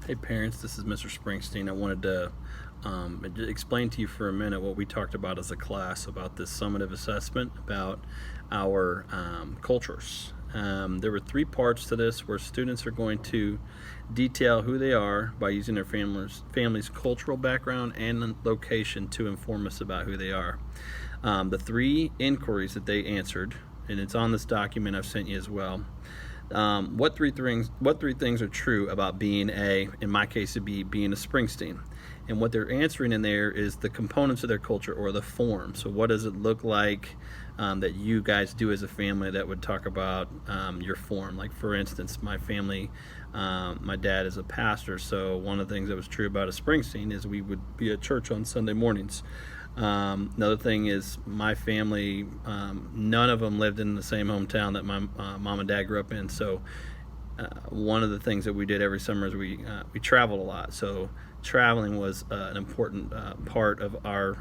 Hey parents, this is Mr. Springsteen. I wanted to explain to you for a minute what we talked about as a class about this summative assessment about our cultures. There were three parts to this where students are going to detail who they are by using their family's cultural background and location to inform us about who they are. The three inquiries that they answered, and it's on this document I've sent you as well. What three things are true about being in my case it'd be being a Springsteen? And what they're answering in there is the components of their culture or the form. So what does it look like that you guys do as a family that would talk about your form? Like for instance, my family, my dad is a pastor, so one of the things that was true about a Springsteen is we would be at church on Sunday mornings. Another thing is my family, none of them lived in the same hometown that my mom and dad grew up in. So one of the things that we did every summer is we traveled a lot. So traveling was an important part of our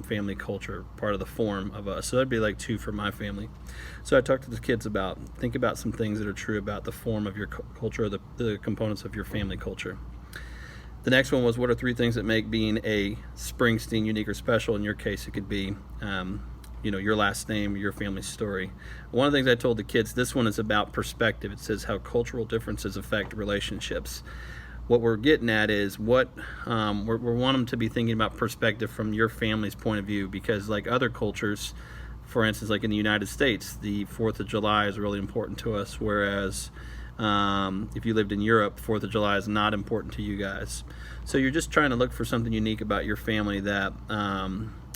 family culture, part of the form of us. So that'd be like two for my family. So I talked to the kids think about some things that are true about the form of your culture, or the components of your family culture. The next one was, what are three things that make being a Springsteen unique or special? In your case, it could be, your last name, your family story. One of the things I told the kids, this one is about perspective. It says how cultural differences affect relationships. What we're getting at is we want them to be thinking about perspective from your family's point of view, because like other cultures, for instance, like in the United States, the 4th of July is really important to us, whereas if you lived in Europe, 4th of July is not important to you guys. So you're just trying to look for something unique about your family that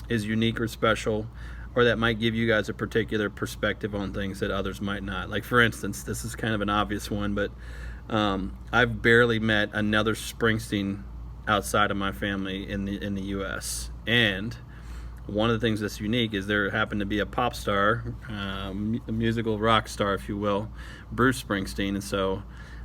is unique or special, or that might give you guys a particular perspective on things that others might not. Like for instance, this is kind of an obvious one, but I've barely met another Springsteen outside of my family in the U.S. And one of the things that's unique is there happened to be a pop star, a musical rock star, if you will, Bruce Springsteen. And so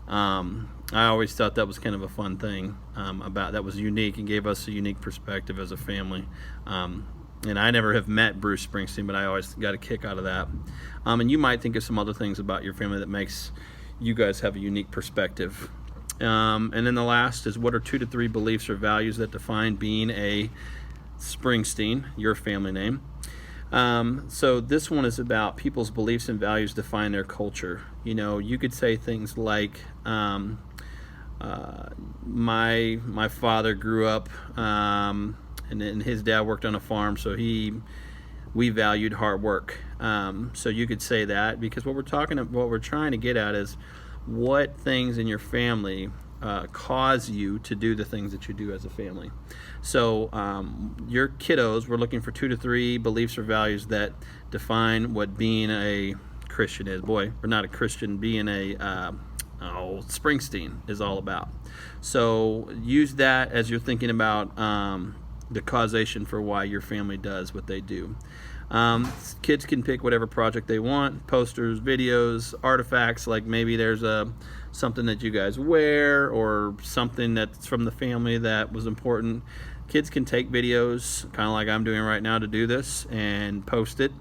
I always thought that was kind of a fun thing that was unique and gave us a unique perspective as a family. And I never have met Bruce Springsteen, but I always got a kick out of that. And you might think of some other things about your family that makes you guys have a unique perspective. And then the last is, what are 2 to 3 beliefs or values that define being a Springsteen, your family name. So this one is about people's beliefs and values define their culture. You could say things like, my father grew up, and his dad worked on a farm, so we valued hard work. So you could say that, because what we're trying to get at is what things in your family cause you to do the things that you do as a family. So your kiddos, we're looking for 2 to 3 beliefs or values that define what being a Christian is. Boy, we're not a Christian, being a Springsteen is all about. So use that as you're thinking about the causation for why your family does what they do. Kids can pick whatever project they want, posters, videos, artifacts, like maybe there's something that you guys wear or something that's from the family that was important. Kids can take videos, kind of like I'm doing right now to do this, and post it.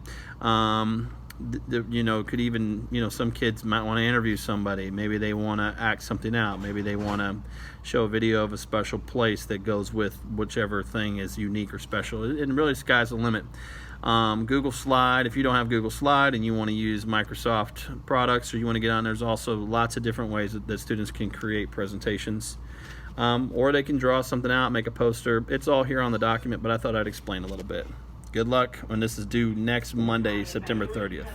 Could even, some kids might want to interview somebody. Maybe they want to act something out. Maybe they want to show a video of a special place that goes with whichever thing is unique or special. And really, sky's the limit. Google Slide, if you don't have Google Slide and you want to use Microsoft products, or you want to get on, there's also lots of different ways that students can create presentations. Or they can draw something out, make a poster. It's all here on the document, but I thought I'd explain a little bit. Good luck, and this is due next Monday, September 30th.